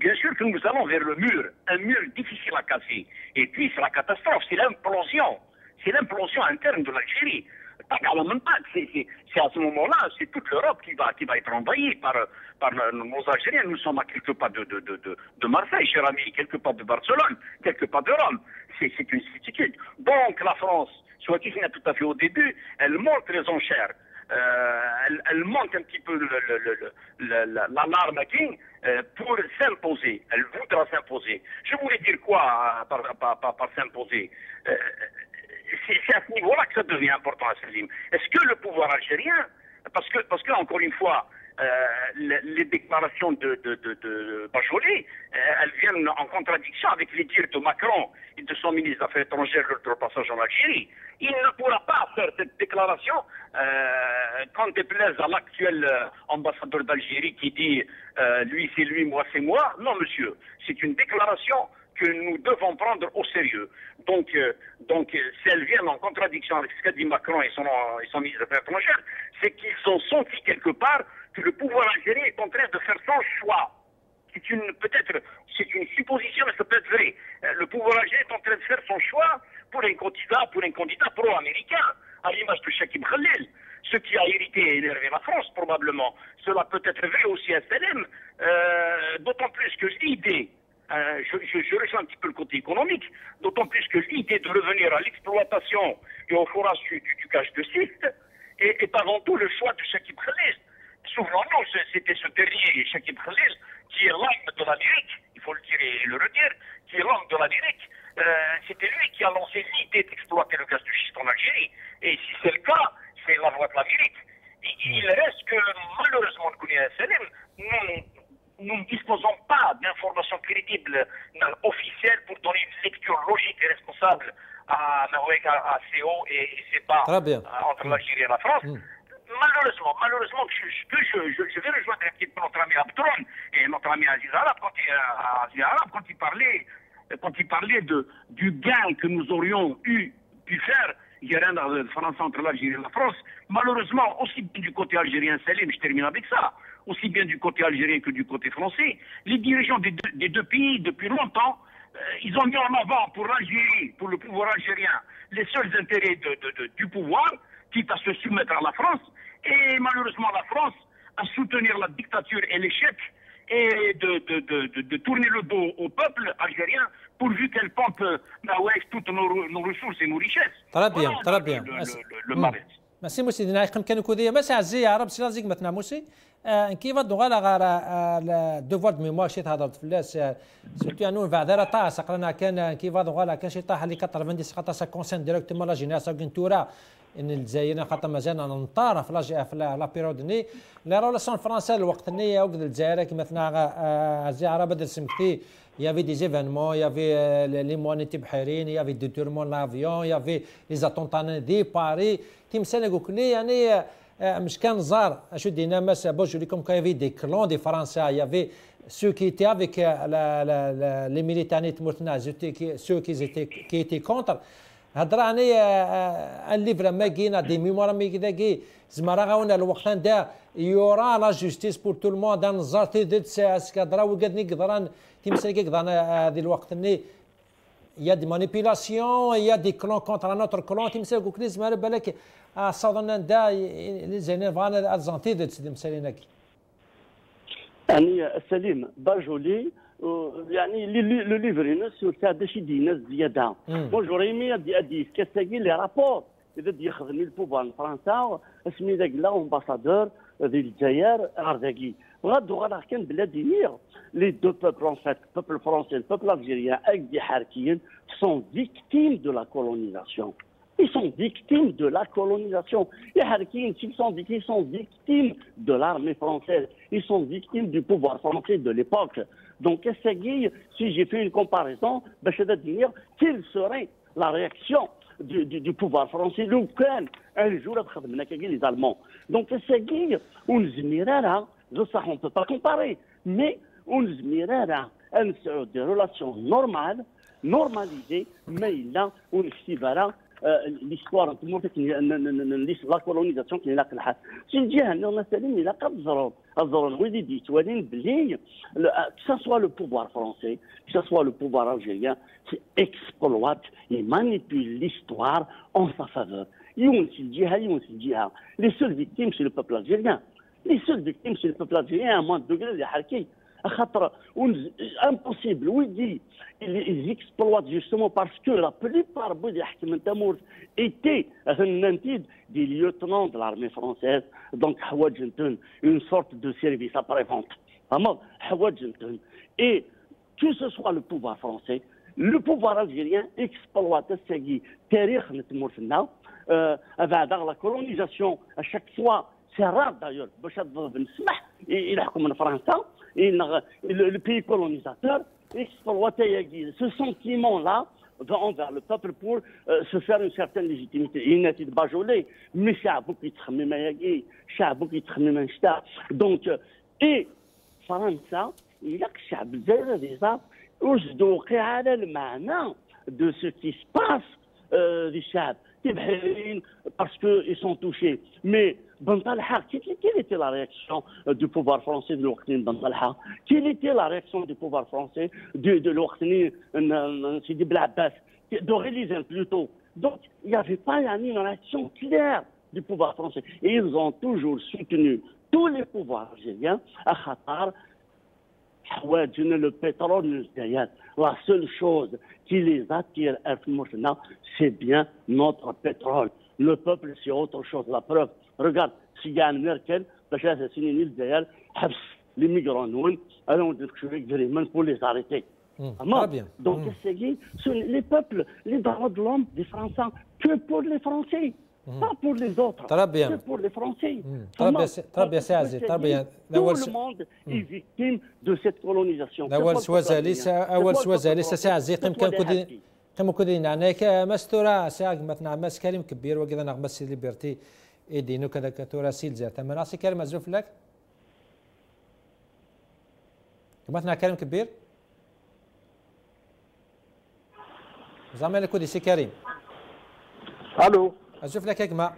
[SPEAKER 5] Bien sûr que nous allons vers le mur. Un mur difficile à casser. Et puis c'est la catastrophe, c'est l'implosion. C'est l'implosion interne de l'Algérie. C'est à ce moment-là, c'est toute l'Europe qui va être envahie par nos Algériens. Nous sommes à quelques pas de Marseille, cher ami, quelques pas de Barcelone, quelques pas de Rome. C'est une certitude. Donc la France, soit tu viens tout à fait au début, elle monte les enchères. Elle monte un petit peu l'alarme pour s'imposer. Elle voudra s'imposer. Je voulais dire quoi par s'imposer? C'est à ce niveau-là que ça devient important, Salim. Est-ce que le pouvoir algérien, parce que encore une fois, les déclarations de Bajolé, elles viennent en contradiction avec les dires de Macron et de son ministre des Affaires étrangères lors de leur passage en Algérie. Il ne pourra pas faire cette déclaration quand déplaise à l'actuel ambassadeur d'Algérie qui dit lui c'est lui, moi c'est moi. Non, monsieur, c'est une déclaration que nous devons prendre au sérieux. Donc si elles viennent en contradiction avec ce qu'a dit Macron et son ministre des Affaires étrangères, c'est qu'ils ont senti quelque part que le pouvoir algérien est en train de faire son choix. C'est une supposition, mais ça peut être vrai. Le pouvoir algérien est en train de faire son choix pour un candidat pro-américain, à l'image de Chakib Khalil, ce qui a irrité et énervé la France probablement. Cela peut être vrai aussi à Salem, d'autant plus que l'idée, je rejoins un petit peu le côté économique, d'autant plus que l'idée de revenir à l'exploitation et au forage du gaz de schiste est avant tout le choix de Chakib Khalil. Souvenons-nous, c'était ce dernier, Chakib Khalil, qui est l'homme de la lyrique, il faut le dire et le redire, qui est l'homme de la lyrique. C'était lui qui a lancé l'idée d'exploiter le gaz de schiste en Algérie. Et si c'est le cas, c'est la voie de la lyrique. Il reste que, malheureusement, nous ne disposons pas d'informations crédibles officielles pour donner une lecture logique et responsable à CO et CEPA entre l'Algérie et la France. Malheureusement, je vais rejoindre un petit peu notre ami Abdron et notre ami Aziz Arab quand il parlait du gain que nous aurions pu faire de France entre l'Algérie et la France. Malheureusement, aussi bien du côté algérien, Salim, je termine avec ça, aussi bien du côté algérien que du côté français, les dirigeants des deux pays, depuis longtemps, ils ont mis en avant pour l'Algérie, pour le pouvoir algérien, les seuls intérêts du pouvoir, quitte à se soumettre à la France, et malheureusement la France à soutenir la dictature et l'échec et de tourner le dos au peuple algérien pourvu qu'elle pompe toutes nos ressources et nos richesses.
[SPEAKER 1] Très bien.
[SPEAKER 5] Le malaise.
[SPEAKER 1] Merci موسي دينا يقيم كانوا كوديه ما ساعزي عرب سي لازم مثنا موسي كيف دوغالا غار دوفوار دو ميموار شي تهضرت فلاس سيرتو انو بعدا طاح سقرنا كان كيف دوغالا كان شي طاح اللي 90 خاطر سا كونسيرن ديريكتومون لا جينيراسيون كنتورا ان الجزائر خاطر مازال نطار في لا بيريود ني لا رولاسيون فرنسا الوقت ني وقت الجزائر كيما مثلا عزي عرب بدل سمكتي il y avait des événements, il y avait les monétés بحيرين, il y avait des détournements d'avions, il y avait les attentats de Paris. تيمسال يقول لي يعني مش كان زار اشو دينا مس بوج لكم كان في دي كلون دي فرنسا يافي ceux qui étaient avec les militants تمرتنا ceux qui étaient contre هضر راني ان ليفر ما كاين دي ميموار ما كذا زمرا غاونا الوقت دا يورا لا جوستيس بور تو الموند نزار تيدت سكادرا وقدني قدران تيمسل قدران هذه الوقت ني يا دي مانيبيلاسيون يا دي كلون كونتر نوتر كلون تيمسل كوكلي زمرا بالك صادن دا لي زينير فانا ارزانتيدت تيمسلينك
[SPEAKER 4] يعني سليم باجولي يعني لو ليفرين سور تاع شي دينا زياده بونجور ايمي دي كاساكي لي رابور اذا يخدم البوفوار فرنسا اسمي ذاك لا امباسادور ديال الجزائر غرداكي غادو غادا كان بلادي مير لي دو بوبل ان فات بوبل فرونسي البوبل الجيريان اك دي حركيين سون فيكتيم دو لا كولونيزاسيون Ils sont victimes de la colonisation. Les Harkins, ils sont victimes de l'armée française. Ils sont victimes du pouvoir français de l'époque. Donc, si j'ai fait une comparaison, je vais dire quelle serait la réaction du pouvoir français. Un jour, les Allemands. Donc, on ne peut pas comparer, mais on des relations normales, normalisées, mais là, on verra l'histoire la colonisation qui est là si le جهه مثلا الى قد الضروري ولي ديتوالين بلي que ce soit le pouvoir français que ce soit le pouvoir algérien qui exploite et manipule l'histoire en sa faveur يونس الجهه les seules victimes c'est le peuple algérien les seules victimes c'est le peuple algérien à moins de degré اللي حركي خاطر impossible ويدي ils exploitent justement parce que la plupart étaient des lieutenants de l'armée française donc une sorte de service après-vente et que ce soit le pouvoir français le pouvoir algérien exploite la colonisation à chaque fois c'est rare d'ailleurs le pays colonisateur exploiter ce sentiment-là envers le peuple pour se faire une certaine légitimité. Il n'a été bajolé, mais donc, et France, il y a que déjà de ce qui se passe parce qu'ils sont touchés. Mais quelle était la réaction du pouvoir français de l'Ouakhtine Bantalha? Quelle était la réaction du pouvoir français de l'Ouakhtine Sidi Blabbas, d'Orélisen plutôt? Donc, il n'y avait pas une réaction claire du pouvoir français. Et ils ont toujours soutenu tous les pouvoirs algériens à Qatar. Le pétrole, la seule chose qui les attire, c'est bien notre pétrole. Le peuple, c'est autre chose. La preuve, regarde, si y a un Merkel, les migrants, allons pour les arrêter. Donc, les peuples, les droits de l'homme des Français, que pour les Français. Pas pour les autres, c'est pour les Français. Tout le monde est victime de cette colonisation.
[SPEAKER 1] كم كودين عناك مستورا ساق مثلا مس كريم كبير وكذا نغمس ليبرتي ايدينو كذا كتورا سيل زات اما ناسي كريم ازوف لك مثلا كريم كبير زعما كودي سي كريم
[SPEAKER 6] الو
[SPEAKER 1] ازوف لك كما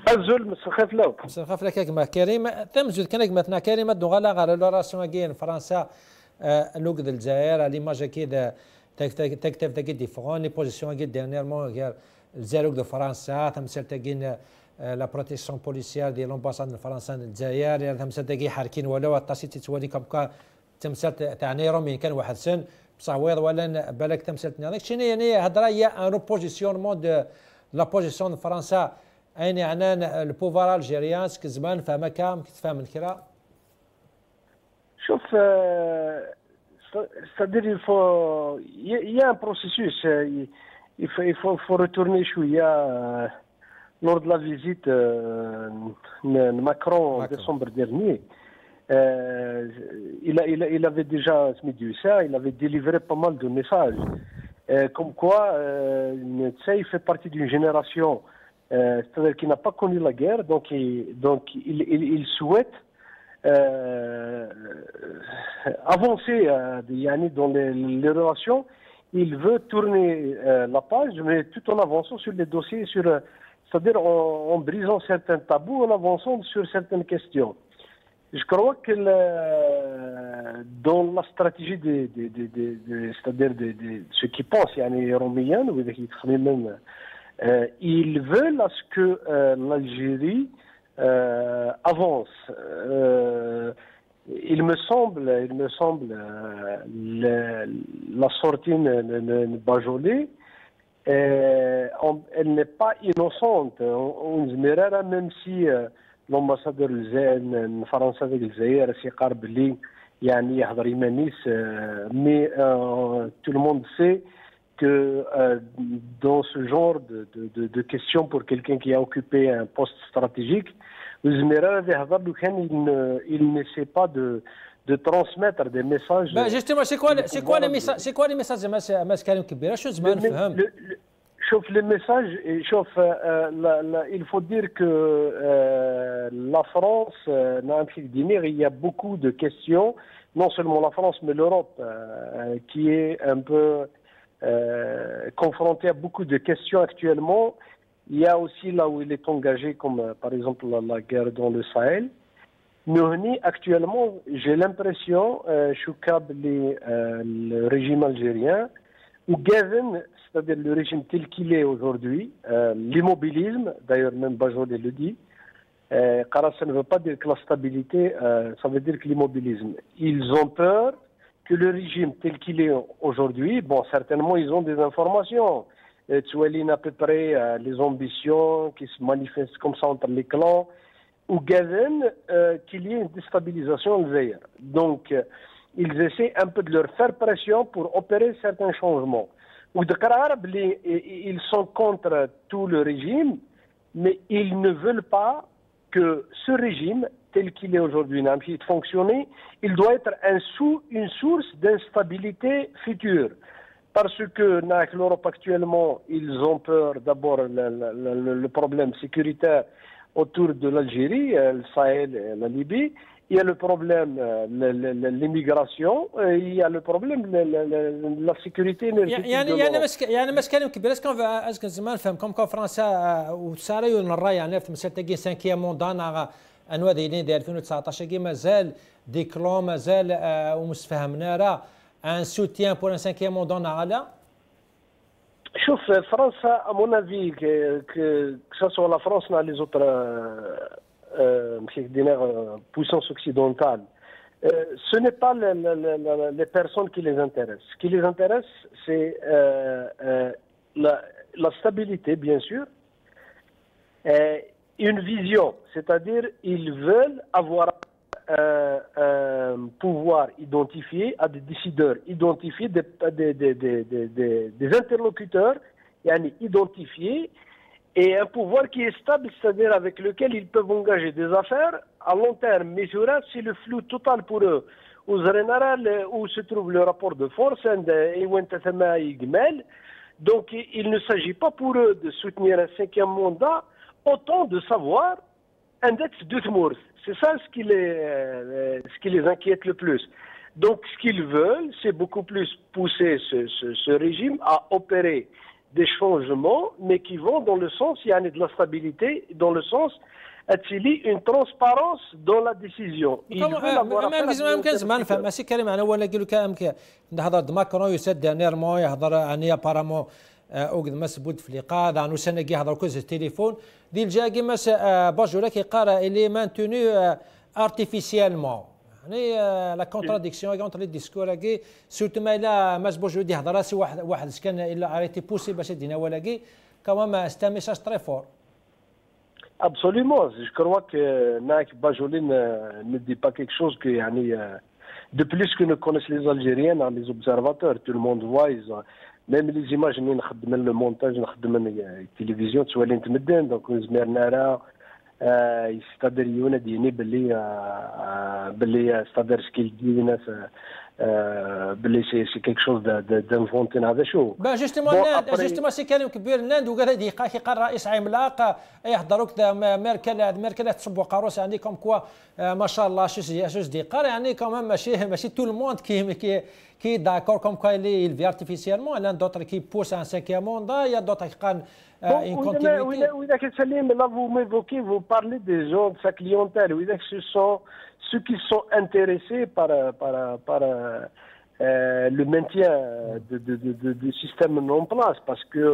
[SPEAKER 6] ازول مسخف لو
[SPEAKER 1] مسخف لك كما كريم تمزود كانك مثلا كريم دو غلا غير لا راسيون كاين فرنسا لوك ديال الجزائر ليماج كذا تكتب تاكي ديفرون لي بوزيسيون كي ديرنييرمون كاع الجزائر دو فرنسا تمثل تاكين لا بروتيكسيون بوليسيير ديال لومباساد الفرنسا للجزائر تمثل تاكي حاركين ولا طاسي تتولي كم تمثل تعني رومين كان واحد سن بصح ويض ولا بالك تمثل هذاك شنو يعني هضره هي ان بوزيسيونمون دو لا بوزيسيون دو فرنسا يعني عنان البوفوار الجيريان كزمان فما كام كتفهم الكرا
[SPEAKER 6] شوف c'est-à-dire il y a un processus il faut retourner شويه lors de la visite de Macron en décembre dernier il avait déjà il avait délivré pas mal de messages comme quoi il fait partie d'une génération c'est-à-dire qu'il n'a pas connu la guerre, donc il souhaite avancer dans les relations. Il veut tourner la page, mais tout en avançant sur les dossiers, c'est-à-dire en brisant certains tabous, en avançant sur certaines questions. Je crois que dans la stratégie c'est-à-dire de ceux qui pensent, les Roméens, ils veulent à ce que l'Algérie avance. Il me semble la sortie de Bajolé, elle n'est pas innocente. On se même si l'ambassadeur de France avec le Zaïre, c'est Karbeli, mais tout le monde sait que dans ce genre de questions pour quelqu'un qui a occupé un poste stratégique, il n'essaie pas de transmettre des messages.
[SPEAKER 1] Justement, c'est quoi les messages
[SPEAKER 6] Chauffe les messages, il faut dire que la France, il y a beaucoup de questions, non seulement la France, mais l'Europe, qui est un peu confrontée à beaucoup de questions actuellement. Il y a aussi là où il est engagé, comme par exemple la guerre dans le Sahel. Nous, actuellement, j'ai l'impression, le régime algérien, ou Gaven, c'est-à-dire le régime tel qu'il est aujourd'hui, l'immobilisme, d'ailleurs même Bajolé le dit, car ça ne veut pas dire que la stabilité, ça veut dire que l'immobilisme. Ils ont peur que le régime tel qu'il est aujourd'hui, bon, certainement ils ont des informations, Tchoualine à peu près les ambitions qui se manifestent comme ça entre les clans, ou Gaven, qu'il y ait une déstabilisation en Zaïre. Donc, ils essaient un peu de leur faire pression pour opérer certains changements. Ou de Karab, ils sont contre tout le régime, mais ils ne veulent pas que ce régime, tel qu'il est aujourd'hui, n'a pas fonctionné, il doit être une source d'instabilité future. Parce que dans l'Europe actuellement, ils ont peur d'abord le problème sécuritaire autour de l'Algérie, le Sahel et la Libye. Il y a le problème l'immigration, il y a le problème la sécurité énergétique.
[SPEAKER 1] يعني مسكن كبير اسكن زمان فهم كم فرنسا وساري ونرى يعني في مسلتقي 5 موندانا انواع ديالين ديال 2019 كي مازال ديكلون مازال ومسفهمنا راه ان سوتيان بور ان 5 موندانا على
[SPEAKER 6] شوف فرنسا à mon avis que ce soit la France ou les autres puissances occidentales, ce n'est pas les personnes qui les intéressent. Ce qui les intéresse, c'est la stabilité, bien sûr, et une vision, c'est-à-dire ils veulent avoir un pouvoir identifié à des décideurs, identifier des interlocuteurs, identifiés, et un pouvoir qui est stable, c'est-à-dire avec lequel ils peuvent engager des affaires à long terme. Mais c'est le flou total pour eux. Où se trouve le rapport de force, donc il ne s'agit pas pour eux de soutenir un 5e mandat, autant de savoir index de Tmours. C'est ça ce qui les inquiète le plus. Donc ce qu'ils veulent, c'est beaucoup plus pousser ce régime à opérer des changements, mais qui vont dans le sens, il y a de la stabilité, dans le sens, une transparence dans la décision.
[SPEAKER 1] يمكن زمان نفهم ماشي كريم انا ولا قالوا كان هضر ماكرون يسد دانيرمون يهضر اني ابارامون اوقد مس بود فليقا دانو سنه كي هضر كوز التليفون ديال جاكي مس باجولا كيقرا الي مانتوني ارتيفيسيالمون يعني لا كونتراديكسيون اونتر لي ديسكور كي سورتو ما الا ماس بوجو دي هضر راسي واحد كان الا اريتي بوسي باش دينا ولا كي كما ستا ميساج تري فور.
[SPEAKER 6] Absolument. Je crois que Bajolé ne dit pas quelque chose que, de plus que ne connaissent les Algériens, les observateurs. Tout le monde voit, même les images, le montage, la télévision, tu vois l'intimidant, donc on se met c'est-à-dire il y a des c'est-à-dire ce qu'il dit c'est quelque chose d'inventé هذا شو.
[SPEAKER 1] جوستومون سي كلام كبير الناند وقال هذه كيقال رئيس عملاق يحضروا كذا ميركل تصبوا قاروس يعني كوم كوا ما شاء الله شوز ديقار يعني كمان ماشي تو الموند qui est d'accord comme quoi il vit artificiellement, il y a d'autres qui poussent un cinquième mandat, il y a d'autres qui ont une continuité.
[SPEAKER 6] Oui, là vous m'évoquez, vous parlez des gens de sa clientèle, oui, ce sont ceux qui sont intéressés par le maintien du système en place, parce que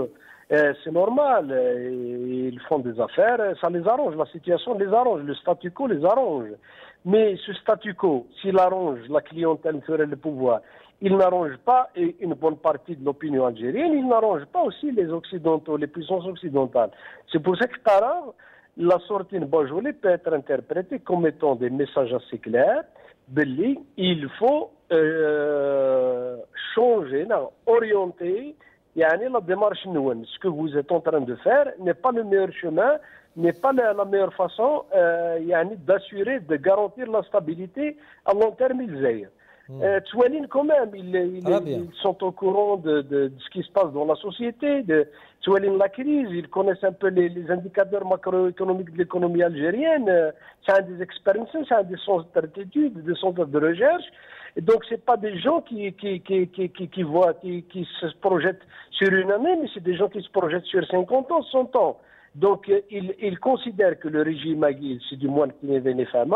[SPEAKER 6] c'est normal, ils font des affaires, ça les arrange, la situation les arrange, le statu quo les arrange. Mais ce statu quo, s'il arrange la clientèle ferait le pouvoir, il n'arrange pas une bonne partie de l'opinion algérienne, il n'arrange pas aussi les Occidentaux, les puissances occidentales. C'est pour ça que la sortie de Bajoli peut être interprétée comme étant des messages assez clairs. Il faut changer, orienter la démarche nouvelle. Ce que vous êtes en train de faire n'est pas le meilleur chemin, n'est pas la meilleure façon d'assurer, de garantir la stabilité à long terme d'Alger. Toualine, quand même, ils sont au courant de ce qui se passe dans la société, Toualine la crise, ils connaissent un peu les indicateurs macroéconomiques de l'économie algérienne, c'est des expériences, c'est des centres d'études, des centres de recherche. Et donc, ce n'est pas des gens qui se projettent sur une année, mais c'est des gens qui se projettent sur 50 ans, 100 ans. Donc, ils considèrent que le régime Aguil, c'est du moins qui n'est venu femme,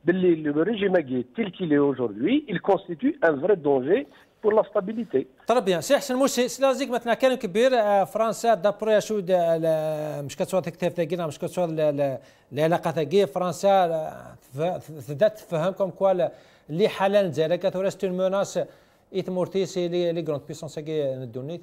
[SPEAKER 6] le régime Aguil tel qu'il est aujourd'hui, il constitue un vrai danger pour la stabilité.
[SPEAKER 1] Très bien. سي حسن موسي سلازيك مثلا كان كبير فرنسا دابري شو مش كتصور تكتف تاعنا مش كتصور العلاقه تاعي فرنسا بدات تفهمكم كوا اللي حالا نزالك تورست اون موناس يتمورتيسي لي غروند بيسونس تاعي ندونيت.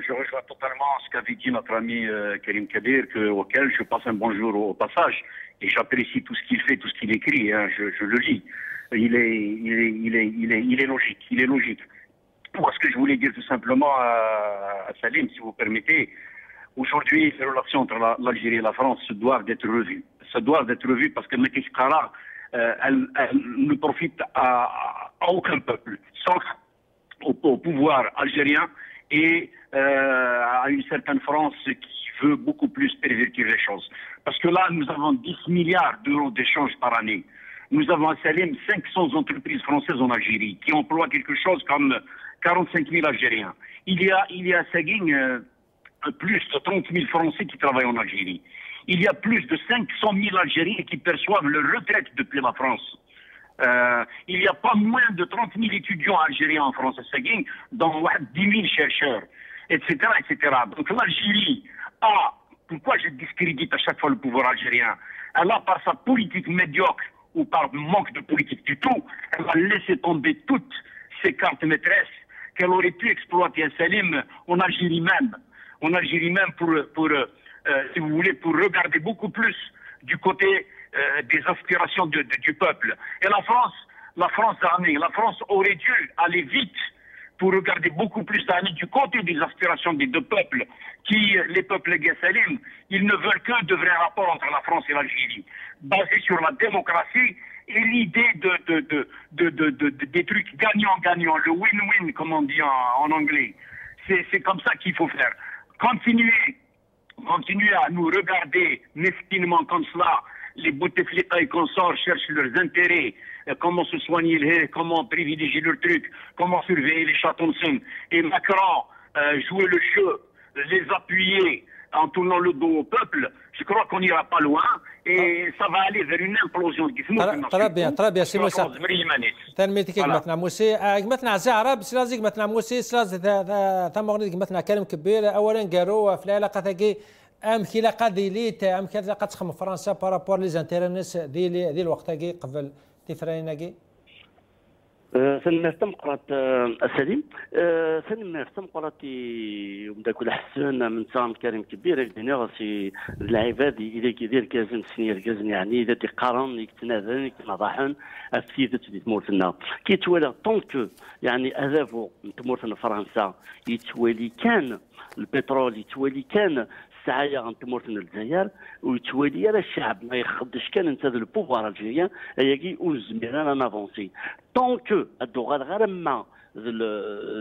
[SPEAKER 5] Je rejoins totalement ce qu'avait dit notre ami Karim Kadir, auquel je passe un bonjour au passage. Et j'apprécie tout ce qu'il fait, tout ce qu'il écrit, hein, je le lis. Il est logique, il est logique. Moi, ce que je voulais dire tout simplement à Salim, si vous permettez, aujourd'hui, les relations entre l'Algérie et la France se doivent d'être revues. Ça doit être revu parce que Mekis Kara, elle ne profite à aucun peuple, sauf au pouvoir algérien et à une certaine France qui veut beaucoup plus pervertir les choses. Parce que là, nous avons 10 milliards d'euros d'échanges par année. Nous avons à Salim 500 entreprises françaises en Algérie qui emploient quelque chose comme 45 000 Algériens. Il y a à Saguin plus de 30 000 Français qui travaillent en Algérie. Il y a plus de 500 000 Algériens qui perçoivent leur retraite depuis la France. Il n'y a pas moins de 30 000 étudiants algériens en France à Saguin, dont 10 000 chercheurs, etc., etc. Donc l'Algérie a, pourquoi je discrédite à chaque fois le pouvoir algérien, elle a par sa politique médiocre ou par manque de politique du tout, elle a laissé tomber toutes ses cartes maîtresses qu'elle aurait pu exploiter à Salim en Algérie même. En Algérie même pour si vous voulez, pour regarder beaucoup plus du côté des aspirations du peuple. Et la France aurait dû aller vite pour regarder beaucoup plus du côté des aspirations des deux peuples, les peuples Salim, ils ne veulent que de vrais rapports entre la France et l'Algérie, basés sur la démocratie et l'idée des trucs gagnant-gagnant, le win-win comme on dit en anglais. C'est comme ça qu'il faut faire. Continuer à nous regarder mesquinement comme cela, les Bouteflika et consorts cherchent leurs intérêts, comment se soigner, comment privilégier leurs trucs, comment surveiller les chatons, et Macron jouer le jeu, les appuyer en tournant le dos au peuple. Je crois qu'on n'ira pas loin et ça va aller vers une implosion.
[SPEAKER 1] Très bien, c'est Moussa. تنميتك مثلا موسي مثلا زعرب سلازيك مثلا موسي سلاز ثمغنيك مثلا كلام كبير اولا قالوا في العلاقه تاعي امثله قضيليت امثله قد تخدم فرنسا بارابور لي زانتيرنس ديال الوقت تاعي قبل تفريناكي
[SPEAKER 4] سنهتم قرات السليم سنهتم قراتي ومداك الحسن من سام كريم كبير دينا سي العباد اللي كيدير كازن سنير كازن يعني اذا تقارن يكتنادن يكنضحن افيدت دي تمورتنا كيتوالى طونك يعني اهدافو تمورتنا فرنسا يتوالي كان البترول يتوالي كان السعايه غنتمرتنا الجزائر ويتوالي على الشعب ما يخدش كان انت البوفوار الجيريان هي ونزمير انا نافونسي طونك الدوغال غير ما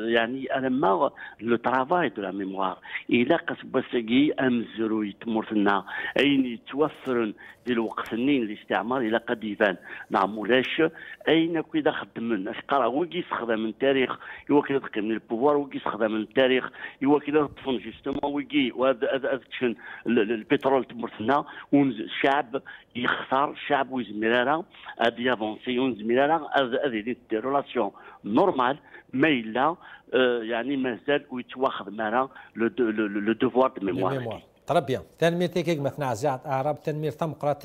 [SPEAKER 4] يعني ألما لو ترافاي دو لا ميموار إلا قصبسكي أمزرو يتمرتنا أين يتوفرن ديال الوقت النين الاستعمار إلا قد يبان نعمولاش أين كيدا خدمن اش قرا هو كيستخدم من التاريخ هو كيدا تقي من البوفوار هو كيستخدم من التاريخ هو كيدا طفن جوستومون ويكي وهذا تشن البترول تمرتنا والشعب يخسر الشعب ويزميرها هادي افونسي ونزميرها هذه دي ريلاسيون نورمال ما الا يعني مازال ويتواخذ معنا لو دوفوار دو ميموار.
[SPEAKER 1] ترى بيان تنمير تيكيك مثلا عزاعة أعراب تنمير تم قرات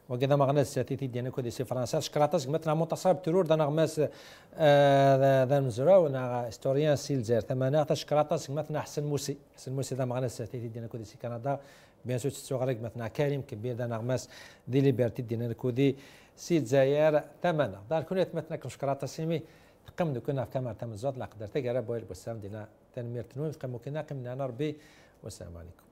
[SPEAKER 1] وكذا ما غنى ساتيتي ديالنا كودي سي فرنسا شكراتاس مثلا منتصب ترور دانا غماس ذا مزراو نا هيستوريان سيلزير ثمانية شكراتاس مثلا حسن موسي دا ما غنى ساتيتي ديالنا كودي سي كندا بيان سور تسوغريك مثلا كريم كبير دانا غماس دي ليبرتي ديالنا كودي سي الجزائر ثمانية دار كونيت مثلا شكراتاس سيمي قم كنا في كاميرا تم الزود لا قدرت كرا بويل بسام دينا تنمير تنوي قم كنا قمنا انا ربي والسلام عليكم.